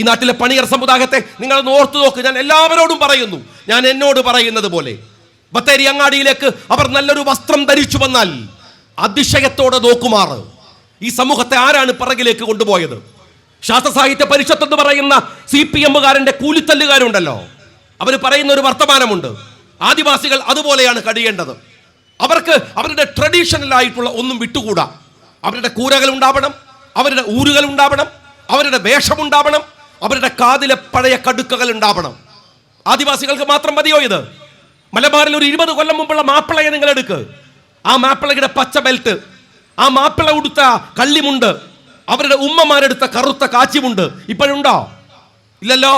ഈ നാട്ടിലെ പണിയർ സമുദായത്തെ നിങ്ങളൊന്ന് ഓർത്തു നോക്ക്. ഞാൻ എല്ലാവരോടും പറയുന്നു, ഞാൻ എന്നോട് പറയുന്നത് പോലെ ബത്തേരി അങ്ങാടിയിലേക്ക് അവർ നല്ലൊരു വസ്ത്രം ധരിച്ചു വന്നാൽ അതിശയത്തോടെ നോക്കുമാറ്. ഈ സമൂഹത്തെ ആരാണ് പിറകിലേക്ക് കൊണ്ടുപോയത്? ശാസ്ത്ര സാഹിത്യ പരിഷത്ത് എന്ന് പറയുന്ന CPM-കാരൻ്റെ കൂലിത്തല്ലുകാരുണ്ടല്ലോ, അവർ പറയുന്ന ഒരു വർത്തമാനമുണ്ട്. ആദിവാസികൾ അതുപോലെയാണ് കഴിയേണ്ടത്. അവർക്ക് അവരുടെ ട്രഡീഷണൽ ആയിട്ടുള്ള ഒന്നും വിട്ടുകൂടാ. അവരുടെ കൂരകൾ ഉണ്ടാവണം, അവരുടെ ഊരുകൾ ഉണ്ടാവണം, അവരുടെ വേഷമുണ്ടാവണം, അവരുടെ കാതിലെ പഴയ കടുക്കകൾ ഉണ്ടാവണം. ആദിവാസികൾക്ക് മാത്രം മതിയോ ഇത്? മലബാറിൽ ഒരു 20 കൊല്ലം മുമ്പുള്ള മാപ്പിളയെ നിങ്ങൾ എടുക്ക്. ആ മാപ്പിളയുടെ പച്ച ബെൽറ്റ്, ആ മാപ്പിള ഉടുത്ത കള്ളിമുണ്ട്, അവരുടെ ഉമ്മമാരെടുത്ത കറുത്ത കാച്ചിമുണ്ട് ഇപ്പോഴുണ്ടോ? ഇല്ലല്ലോ.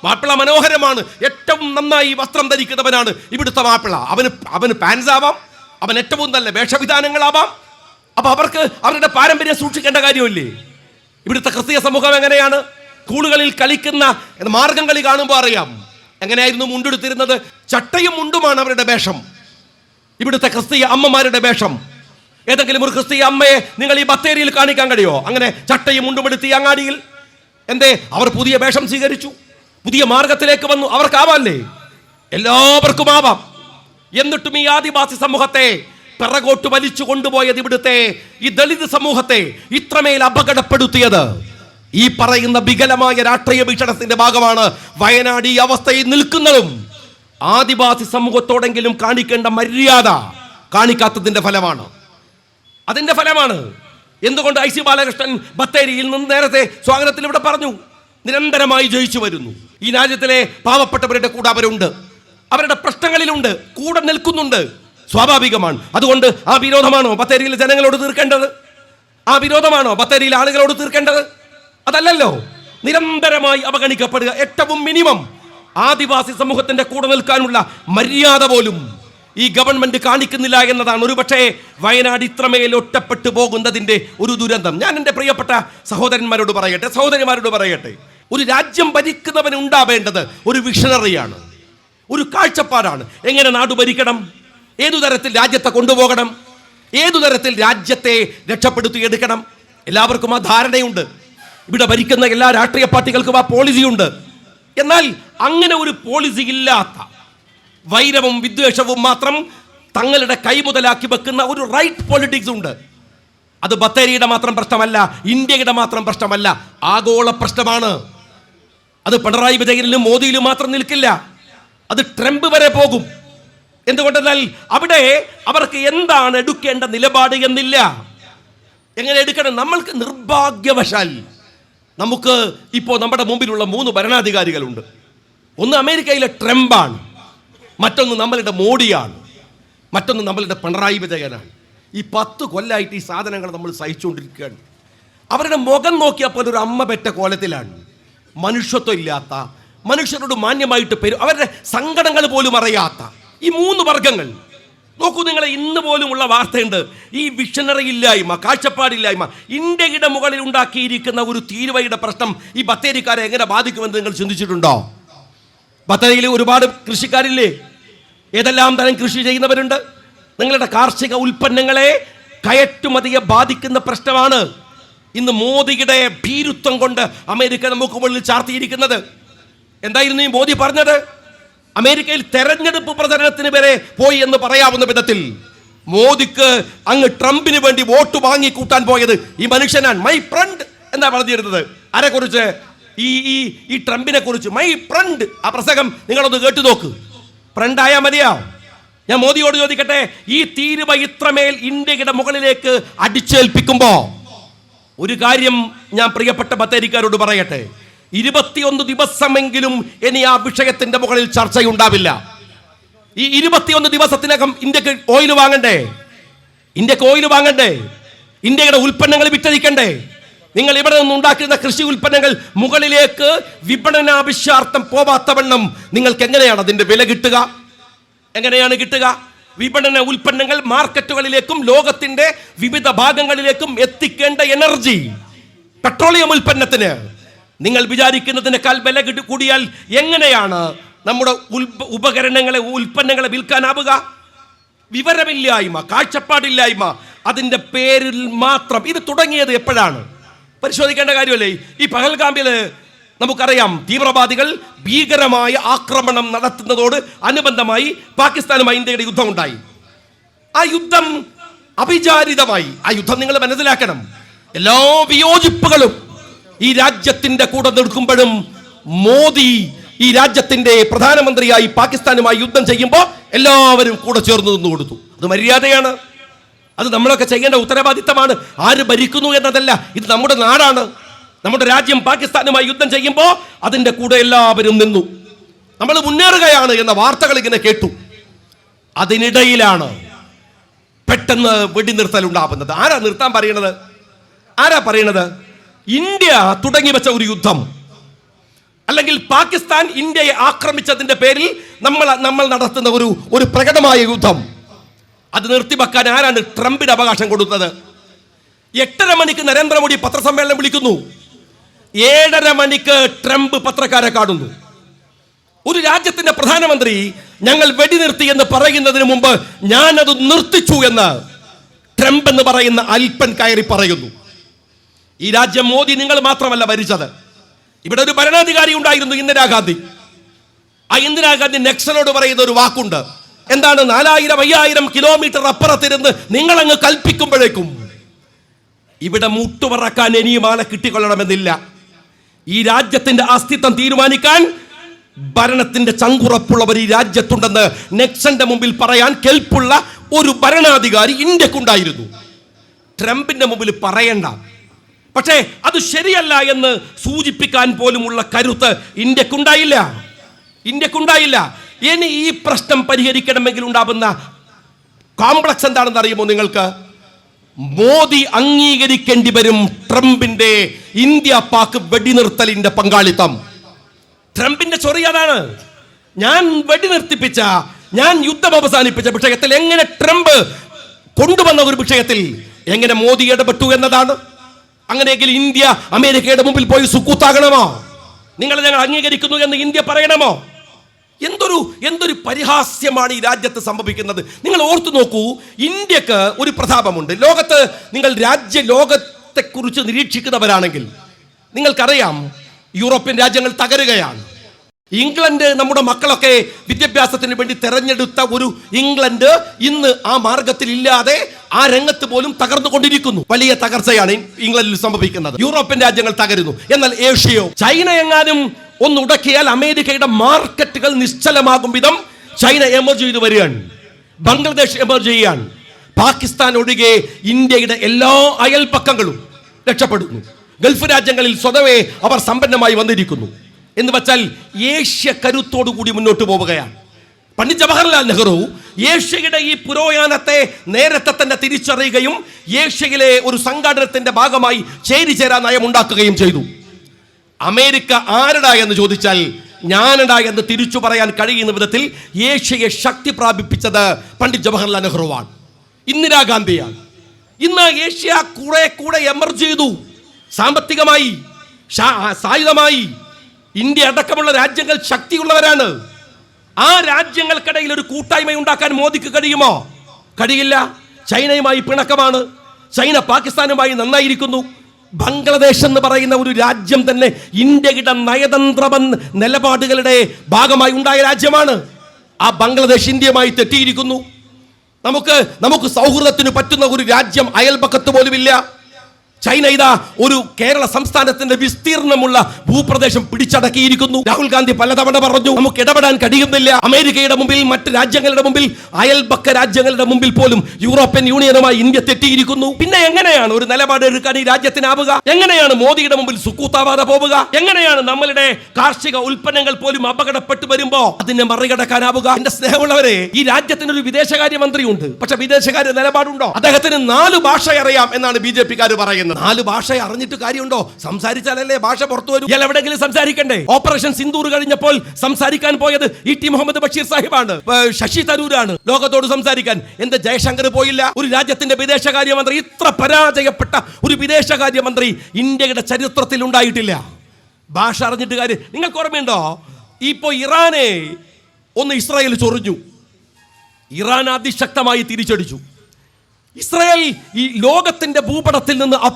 മാപ്പിള മനോഹരമാണ്, ഏറ്റവും നന്നായി വസ്ത്രം ധരിക്കുന്നവനാണ് ഇവിടുത്തെ മാപ്പിള. അവന് പാൻസ് ആവാം, അവൻ ഏറ്റവും നല്ല വേഷവിധാനങ്ങളാവാം. അപ്പൊ അവർക്ക് അവരുടെ പാരമ്പര്യം സൂക്ഷിക്കേണ്ട കാര്യമില്ലേ? ഇവിടുത്തെ ക്രിസ്തീയ സമൂഹം എങ്ങനെയാണ്? സ്കൂളുകളിൽ കളിക്കുന്ന മാർഗം കളി കാണുമ്പോൾ അറിയാം എങ്ങനെയായിരുന്നു മുണ്ടെടുത്തിരുന്നത്. ചട്ടയും മുണ്ടുമാണ് അവരുടെ വേഷം. ഇവിടുത്തെ ക്രിസ്തീയ അമ്മമാരുടെ വേഷം. ഏതെങ്കിലും ഒരു ക്രിസ്തീയ അമ്മയെ നിങ്ങൾ ഈ ബത്തേരിയിൽ കാണിക്കാൻ കഴിയോ അങ്ങനെ ചട്ടയും മുണ്ടുമെടുത്ത് ഈ അങ്ങാടിയിൽ? എന്തേ? അവർ പുതിയ വേഷം സ്വീകരിച്ചു, പുതിയ മാർഗത്തിലേക്ക് വന്നു. അവർക്കാവാല്ലേ? എല്ലാവർക്കും ആവാം. എന്നിട്ടും ഈ ആദിവാസി സമൂഹത്തെ പിറകോട്ട് വലിച്ചു കൊണ്ടുപോയത്, ഇവിടുത്തെ ഈ ദളിത് സമൂഹത്തെ ഇത്രമേൽ അപകടപ്പെടുത്തിയത് ഈ പറയുന്ന വികലമായ രാഷ്ട്രീയ വീക്ഷണത്തിന്റെ ഭാഗമാണ്. വയനാട് ഈ അവസ്ഥയിൽ നിൽക്കുന്നതും ആദിവാസി സമൂഹത്തോടെങ്കിലും കാണിക്കേണ്ട മര്യാദ കാണിക്കാത്തതിന്റെ ഫലമാണ്. അതിന്റെ ഫലമാണ്. എന്തുകൊണ്ട് IC ബാലകൃഷ്ണൻ ബത്തേരിയിൽ നിന്ന് നേരത്തെ സ്വാഗതത്തിൽ ഇവിടെ പറഞ്ഞു, നിരന്തരമായി ജയിച്ചു വരുന്നു. ഈ രാജ്യത്തിലെ പാവപ്പെട്ടവരുടെ കൂടെ അവരുണ്ട്, അവരുടെ പ്രശ്നങ്ങളിലുണ്ട്, കൂടെ നിൽക്കുന്നുണ്ട്. സ്വാഭാവികമാണ്. അതുകൊണ്ട് ആ വിരോധമാണോ ബത്തേരിയിലെ ജനങ്ങളോട് തീർക്കേണ്ടത്? ആ വിരോധമാണോ ബത്തേരിയിലെ ആളുകളോട് തീർക്കേണ്ടത്? അതല്ലല്ലോ. നിരന്തരമായി അവഗണിക്കപ്പെടുക. ഏറ്റവും മിനിമം ആദിവാസി സമൂഹത്തിന്റെ കൂടെ നിൽക്കാനുള്ള മര്യാദ പോലും ഈ ഗവൺമെന്റ് കാണിക്കുന്നില്ല എന്നതാണ് ഒരുപക്ഷേ വയനാട് ഇത്രമേൽ ഒറ്റപ്പെട്ടു പോകുന്നതിന്റെ ഒരു ദുരന്തം. ഞാൻ എൻ്റെ പ്രിയപ്പെട്ട സഹോദരന്മാരോട് പറയട്ടെ, സഹോദരിമാരോട് പറയട്ടെ, ഒരു രാജ്യം ഭരിക്കുന്നവന് ഉണ്ടാവേണ്ടത് ഒരു വിഷണറിയാണ്, ഒരു കാഴ്ചപ്പാടാണ്. എങ്ങനെ നാട് ഭരിക്കണം, ഏതു തരത്തിൽ രാജ്യത്തെ കൊണ്ടുപോകണം, ഏതു തരത്തിൽ രാജ്യത്തെ രക്ഷപ്പെടുത്തിയെടുക്കണം, എല്ലാവർക്കും ആ ധാരണയുണ്ട്. ഇവിടെ ഭരിക്കുന്ന എല്ലാ രാഷ്ട്രീയ പാർട്ടികൾക്കും ആ പോളിസിയുണ്ട്. എന്നാൽ അങ്ങനെ ഒരു പോളിസി ഇല്ലാത്ത, വൈരവും വിദ്വേഷവും മാത്രം തങ്ങളുടെ കൈമുതലാക്കി വെക്കുന്ന ഒരു റൈറ്റ് പൊളിറ്റിക്സ് ഉണ്ട്. അത് ബത്തേരിയുടെ മാത്രം പ്രശ്നമല്ല, ഇന്ത്യയുടെ മാത്രം പ്രശ്നമല്ല, ആഗോള പ്രശ്നമാണ്. അത് പിണറായി വിജയനിലും മോദിയിലും മാത്രം നിൽക്കില്ല, അത് ട്രംപ് വരെ പോകും. എന്തുകൊണ്ടെന്നാൽ അവിടെ അവർക്ക് എന്താണ് എടുക്കേണ്ട നിലപാട് എന്നില്ല. എങ്ങനെ എടുക്കണം? നമ്മൾക്ക് നിർഭാഗ്യവശാൽ നമുക്ക് ഇപ്പോൾ നമ്മുടെ മുമ്പിലുള്ള 3 ഭരണാധികാരികളുണ്ട്. ഒന്ന് അമേരിക്കയിലെ ട്രംപാണ്, മറ്റൊന്ന് നമ്മളുടെ മോഡിയാണ്, മറ്റൊന്ന് നമ്മളുടെ പിണറായി വിജയനാണ്. ഈ 10 കൊല്ലമായിട്ട് ഈ സാധനങ്ങൾ നമ്മൾ സഹിച്ചുകൊണ്ടിരിക്കുകയാണ്. അവരുടെ മുഖം നോക്കിയപ്പോൾ ഒരു അമ്മ പെറ്റ കോലത്തിലാണ്. മനുഷ്യത്വം ഇല്ലാത്ത, മനുഷ്യരോട് മാന്യമായിട്ട് അവരുടെ സങ്കടങ്ങൾ പോലും അറിയാത്ത ഈ 3 വർഗങ്ങൾ നോക്കൂ നിങ്ങൾ. ഇന്ന് പോലുമുള്ള വാർത്തയുണ്ട്, ഈ വിഷണറി ഇല്ലായ്മ, കാഴ്ചപ്പാടില്ലായ്മ ഇന്ത്യയുടെ മുകളിൽ ഉണ്ടാക്കിയിരിക്കുന്ന ഒരു തീരുവയുടെ പ്രശ്നം ഈ ബത്തേരിക്കാരെ എങ്ങനെ ബാധിക്കുമെന്ന് നിങ്ങൾ ചിന്തിച്ചിട്ടുണ്ടോ? ബത്തേരിയിൽ ഒരുപാട് കൃഷിക്കാരില്ലേ? ഏതെല്ലാം തരം കൃഷി ചെയ്യുന്നവരുണ്ട്. നിങ്ങളുടെ കാർഷിക ഉൽപ്പന്നങ്ങളെ കയറ്റുമതിയെ ബാധിക്കുന്ന പ്രശ്നമാണ് ഇന്ന് മോദിയുടെ ഭീരുത്വം കൊണ്ട് അമേരിക്ക നമുക്ക് മുകളിൽ ചാർത്തിയിരിക്കുന്നത്. എന്തായിരുന്നു ഈ മോദി പറഞ്ഞത്? അമേരിക്കയിൽ തെരഞ്ഞെടുപ്പ് പ്രചരണത്തിന് വരെ പോയി എന്ന് പറയാവുന്ന വിധത്തിൽ മോദിക്ക് അങ്ങ് ട്രംപിന് വേണ്ടി വോട്ട് വാങ്ങി കൂട്ടാൻ പോയത് ഈ മനുഷ്യനാണ്. മൈ ഫ്രണ്ട് എന്നാ പറഞ്ഞിരുന്നത്. ആരെക്കുറിച്ച്? ഈ ട്രംപിനെ കുറിച്ച്. My friend. ആ പ്രസംഗം നിങ്ങളൊന്ന് കേട്ടു നോക്ക്. ഫ്രണ്ടായാൽ മതിയോ? ഞാൻ മോദിയോട് ചോദിക്കട്ടെ, ഈ തീരുവ ഇത്രമേൽ ഇന്ത്യയുടെ മുകളിലേക്ക് അടിച്ചേൽപ്പിക്കുമ്പോ ഒരു കാര്യം ഞാൻ പ്രിയപ്പെട്ട ബത്തേരിക്കാരോട് പറയട്ടെ, 21 ദിവസമെങ്കിലും ഇനി ആ വിഷയത്തിന്റെ മുകളിൽ ചർച്ചയുണ്ടാവില്ല. ഈ 21 ദിവസത്തിനകം ഇന്ത്യക്ക് ഓയിൽ വാങ്ങണ്ടേ? ഇന്ത്യക്ക് ഓയിൽ വാങ്ങണ്ടേ? ഇന്ത്യയുടെ ഉൽപ്പന്നങ്ങൾ വിറ്റഴിക്കണ്ടേ? നിങ്ങൾ ഇവിടെ നിന്ന് ഉണ്ടാക്കുന്ന കൃഷി ഉൽപ്പന്നങ്ങൾ മുകളിലേക്ക് വിപണനാവശ്യാർത്ഥം പോവാത്തവണ്ണം നിങ്ങൾക്ക് എങ്ങനെയാണ് അതിന്റെ വില കിട്ടുക? എങ്ങനെയാണ് കിട്ടുക? വിപണന ഉൽപ്പന്നങ്ങൾ മാർക്കറ്റുകളിലേക്കും ലോകത്തിന്റെ വിവിധ ഭാഗങ്ങളിലേക്കും എത്തിക്കേണ്ട എനർജി, പെട്രോളിയം ഉൽപ്പന്നത്തിന് നിങ്ങൾ വിചാരിക്കുന്നതിനേക്കാൾ വില കൂടിയാൽ എങ്ങനെയാണ് നമ്മുടെ ഉപകരണങ്ങളെ, ഉൽപ്പന്നങ്ങളെ വിൽക്കാനാവുക? വിവരമില്ലായ്മ, കാഴ്ചപ്പാടില്ലായ്മ, അതിൻ്റെ പേരിൽ മാത്രം. ഇത് തുടങ്ങിയത് എപ്പോഴാണ് പരിശോധിക്കേണ്ട കാര്യമല്ലേ? ഈ പഹൽഗാമിൽ നമുക്കറിയാം, തീവ്രവാദികൾ ഭീകരമായ ആക്രമണം നടത്തുന്നതോട് അനുബന്ധമായി പാകിസ്ഥാനുമായി ഇന്ത്യയുടെ യുദ്ധമുണ്ടായി. ആ യുദ്ധം അവിചാരിതമായി. ആ യുദ്ധം നിങ്ങൾ മനസ്സിലാക്കണം. എല്ലാ വിയോജിപ്പുകളും ഈ രാജ്യത്തിന്റെ കൂടെ നിൽക്കുമ്പോഴും മോദി ഈ രാജ്യത്തിന്റെ പ്രധാനമന്ത്രിയായി പാകിസ്ഥാനുമായി യുദ്ധം ചെയ്യുമ്പോൾ എല്ലാവരും കൂടെ ചേർന്ന് നിന്ന് കൊടുത്തു. അത് മര്യാദയാണ്. അത് നമ്മളൊക്കെ ചെയ്യേണ്ട ഉത്തരവാദിത്തമാണ്. ആര് ഭരിക്കുന്നു എന്നതല്ല, ഇത് നമ്മുടെ നാടാണ്. നമ്മുടെ രാജ്യം പാകിസ്ഥാനുമായി യുദ്ധം ചെയ്യുമ്പോൾ അതിൻ്റെ കൂടെ എല്ലാവരും നിന്നു. നമ്മൾ മുന്നേറുകയാണ് എന്ന വാർത്തകൾ ഇങ്ങനെ കേട്ടു. അതിനിടയിലാണ് പെട്ടെന്ന് വെടിനിർത്തൽ ഉണ്ടാവുന്നത്. ആരാ നിർത്താൻ പറയണത്? ആരാ പറയണത്? ഇന്ത്യ തുടങ്ങി വെച്ച ഒരു യുദ്ധം, അല്ലെങ്കിൽ പാകിസ്ഥാൻ ഇന്ത്യയെ ആക്രമിച്ചതിന്റെ പേരിൽ നമ്മൾ നടത്തുന്ന ഒരു പ്രകടമായ യുദ്ധം, അത് നിർത്തിവെക്കാൻ ആരാണ് ട്രംപിന് അവകാശം കൊടുത്തത്? 8:30 മണിക്ക് നരേന്ദ്രമോദി പത്രസമ്മേളനം വിളിക്കുന്നു. 7:30 മണിക്ക് ട്രംപ് പത്രക്കാരെ കാണുന്നു. ഒരു രാജ്യത്തിന്റെ പ്രധാനമന്ത്രി ഞങ്ങൾ വെടിനിർത്തി എന്ന് പറയുന്നതിന് മുമ്പ് ഞാനത് നിർത്തിച്ചു എന്ന് ട്രംപ് എന്ന് പറയുന്ന അൽപ്പൻ കയറി പറയുന്നു. ഈ രാജ്യം മോദി നിങ്ങൾ മാത്രമല്ല ഭരിച്ചത്. ഇവിടെ ഒരു ഭരണാധികാരി ഉണ്ടായിരുന്നു, ഇന്ദിരാഗാന്ധി. ആ ഇന്ദിരാഗാന്ധി നെക്സലോട് പറയുന്ന ഒരു വാക്കുണ്ട്. എന്താണ്? 4000-5000 കിലോമീറ്റർ അപ്പുറത്തിരുന്ന് നിങ്ങളങ്ങ് കൽപ്പിക്കുമ്പോഴേക്കും ഇവിടെ മുട്ടുപറക്കാൻ ഇനിയും ആളെ കിട്ടിക്കൊള്ളണമെന്നില്ല. ഈ രാജ്യത്തിന്റെ അസ്തിത്വം തീരുമാനിക്കാൻ ഭരണത്തിന്റെ ചങ്കുറപ്പുള്ളവർ ഈ രാജ്യത്തുണ്ടെന്ന് നെക്സന്റെ മുമ്പിൽ പറയാൻ കെൽപ്പുള്ള ഒരു ഭരണാധികാരി ഇന്ത്യക്കുണ്ടായിരുന്നു. ട്രംപിന്റെ മുമ്പിൽ പറയണ്ട. പക്ഷേ അത് ശരിയല്ല എന്ന് സൂചിപ്പിക്കാൻ പോലുമുള്ള കരുത്ത് ഇന്ത്യക്കുണ്ടായില്ല. ഇനി ഈ പ്രശ്നം പരിഹരിക്കണമെങ്കിൽ ഉണ്ടാവുന്ന കോംപ്ലക്സ് എന്താണെന്ന് അറിയുമോ നിങ്ങൾക്ക്? മോദി അംഗീകരിക്കേണ്ടി വരും ട്രംപിന്റെ ഇന്ത്യ പാക് വെടിനിർത്തലിന്റെ പങ്കാളിത്തം. ട്രംപിന്റെ ചൊറി അതാണ്. ഞാൻ വെടിനിർത്തിപ്പിച്ച, ഞാൻ യുദ്ധം അവസാനിപ്പിച്ച വിഷയത്തിൽ എങ്ങനെ ട്രംപ് കൊണ്ടുവന്ന ഒരു വിഷയത്തിൽ എങ്ങനെ മോദി ഇടപെട്ടു എന്നതാണ്. അങ്ങനെയെങ്കിൽ ഇന്ത്യ അമേരിക്കയുടെ മുമ്പിൽ പോയി സുക്കൂത്താകണമോ? നിങ്ങളെ ഞങ്ങൾ അംഗീകരിക്കുന്നു എന്ന് ഇന്ത്യ പറയണമോ? എന്തൊരു പരിഹാസ്യമാണ് ഈ രാജ്യത്ത് സംഭവിക്കുന്നത്. നിങ്ങൾ ഓർത്തു നോക്കൂ, ഇന്ത്യക്ക് ഒരു പ്രതാപമുണ്ട് ലോകത്ത്. നിങ്ങൾ ലോകത്തെക്കുറിച്ച് നിരീക്ഷിക്കുന്നവരാണെങ്കിൽ നിങ്ങൾക്കറിയാം, യൂറോപ്യൻ രാജ്യങ്ങൾ തകരുകയാണ്. ഇംഗ്ലണ്ട്, നമ്മുടെ മക്കളൊക്കെ വിദ്യാഭ്യാസത്തിന് വേണ്ടി തെരഞ്ഞെടുത്ത ഒരു ഇംഗ്ലണ്ട് ഇന്ന് ആ മാർഗത്തിൽ ഇല്ലാതെ ആ രംഗത്ത് പോലും തകർന്നുകൊണ്ടിരിക്കുന്നു. വലിയ തകർച്ചയാണ് ഇംഗ്ലണ്ടിൽ സംഭവിക്കുന്നത്. യൂറോപ്യൻ രാജ്യങ്ങൾ തകരുന്നു. എന്നാൽ ഏഷ്യയോ? ചൈന എങ്ങാനും ഒന്ന് ഉടക്കിയാൽ അമേരിക്കയുടെ മാർക്കറ്റുകൾ നിശ്ചലമാകും വിധം ചൈന എമർജ് ചെയ്ത് വരികയാണ്. ബംഗ്ലാദേശ് എമർജ് ചെയ്യുകയാണ്. പാകിസ്ഥാൻ ഒഴികെ ഇന്ത്യയുടെ എല്ലാ അയൽപക്കങ്ങളും രക്ഷപ്പെടുന്നു. ഗൾഫ് രാജ്യങ്ങളിൽ സ്വതവേ അവർ സമ്പന്നമായി വന്നിരിക്കുന്നു. എന്ന് വെച്ചാൽ ഏഷ്യ കരുത്തോടു കൂടി മുന്നോട്ട് പോവുകയാണ്. പണ്ഡിറ്റ് ജവഹർലാൽ നെഹ്റു ഏഷ്യയുടെ ഈ പുരോഗമനത്തെ നേരത്തെ തന്നെ തിരിച്ചറിയുകയും ഏഷ്യയിലെ ഒരു സംഘടനത്തിന്റെ ഭാഗമായി ചേരിചേരാൻ നയമുണ്ടാക്കുകയും ചെയ്തു. അമേരിക്ക ആരടാ എന്ന് ചോദിച്ചാൽ ഞാനടാ എന്ന് തിരിച്ചു പറയാൻ കഴിയുന്ന വിധത്തിൽ ഏഷ്യയെ ശക്തി പ്രാപിപ്പിച്ചത് പണ്ഡിറ്റ് ജവഹർലാൽ നെഹ്റുവാണ്, ഇന്ദിരാഗാന്ധിയാണ്. ഇന്ന് ഏഷ്യ കൂടെ എമർജ് ചെയ്തു. സാമ്പത്തികമായി, സായുധമായി ഇന്ത്യ അടക്കമുള്ള രാജ്യങ്ങൾ ശക്തിയുള്ളവരാണ്. ആ രാജ്യങ്ങൾക്കിടയിൽ ഒരു കൂട്ടായ്മ ഉണ്ടാക്കാൻ മോദിക്ക് കഴിയുമോ? കഴിയില്ല. ചൈനയുമായി പിണക്കമാണ്. ചൈന പാകിസ്ഥാനുമായി നന്നായിരിക്കുന്നു. ബംഗ്ലാദേശ് എന്ന് പറയുന്ന ഒരു രാജ്യം തന്നെ ഇന്ത്യയുടെ നയതന്ത്ര നിലപാടുകളുടെ ഭാഗമായി ഉണ്ടായ രാജ്യമാണ്. ആ ബംഗ്ലാദേശ് ഇന്ത്യയുമായി തെറ്റിയിരിക്കുന്നു. നമുക്ക് സൗഹൃദത്തിന് പറ്റുന്ന ഒരു രാജ്യം അയൽപക്കത്ത് പോലുമില്ല. ചൈന ഇതാ ഒരു കേരള സംസ്ഥാനത്തിന്റെ വിസ്തീർണമുള്ള ഭൂപ്രദേശം പിടിച്ചടക്കിയിരിക്കുന്നു. രാഹുൽ ഗാന്ധി പലതവണ പറഞ്ഞു നമുക്ക് ഇടപെടാൻ കഴിയുന്നില്ല. അമേരിക്കയുടെ മുമ്പിൽ, മറ്റ് രാജ്യങ്ങളുടെ മുമ്പിൽ, അയൽപക്ക രാജ്യങ്ങളുടെ മുമ്പിൽ പോലും യൂറോപ്യൻ യൂണിയനുമായി ഇന്ത്യ തെറ്റിയിരിക്കുന്നു. പിന്നെ എങ്ങനെയാണ് ഒരു നിലപാട് എടുക്കാൻ ഈ രാജ്യത്തിനാവുക? എങ്ങനെയാണ് മോദിയുടെ മുമ്പിൽ സുക്കൂത്താവാതെ പോവുക? എങ്ങനെയാണ് നമ്മളുടെ കാർഷിക ഉൽപ്പന്നങ്ങൾ പോലും അപകടപ്പെട്ടു വരുമ്പോ അതിനെ മറികടക്കാനാവുക? എന്റെ സ്നേഹമുള്ളവരെ, ഈ രാജ്യത്തിന് ഒരു വിദേശകാര്യമന്ത്രിയുണ്ട്. പക്ഷെ വിദേശകാര്യ നിലപാടുണ്ടോ? അദ്ദേഹത്തിന് 4 ഭാഷ അറിയാം എന്നാണ് BJP-കാർ പറയുന്നത്. 4 ഭാഷ അറിഞ്ഞിട്ട് കാര്യമുണ്ടോ? സംസാരിച്ചാലല്ലേ ഭാഷ പുറത്തു വരും. ഇയാൾ എവിടെയെങ്കിലും സംസാരിക്കണ്ടേ? ഓപ്പറേഷൻ സിന്ദൂർ കഴിഞ്ഞപ്പോൾ സംസാരിക്കാൻ പോയത് E.T. മുഹമ്മദ് ബഷീർ സാഹിബാണ്, ശശി തരൂരാണ് ലോകത്തോട് സംസാരിക്കാൻ. എന്ത് ജയശങ്കർ പോയില്ല? ഒരു രാജ്യത്തിന്റെ വിദേശകാര്യമന്ത്രി, ഇത്ര പരാജയപ്പെട്ട ഒരു വിദേശകാര്യമന്ത്രി ഇന്ത്യയുടെ ചരിത്രത്തിൽ ഉണ്ടായിട്ടില്ല. ഭാഷ അറിഞ്ഞിട്ട് കാര്യം. നിങ്ങൾക്ക് ഓർമ്മയുണ്ടോ? ഇപ്പോ ഇറാനെ ഒന്ന് ഇസ്രായേൽ ചൊറിഞ്ഞു. ഇറാൻ അതിശക്തമായി തിരിച്ചടിച്ചു. ഇസ്രായേൽ ഈ ലോകത്തിന്റെ ഭൂപടത്തിൽ നിന്ന്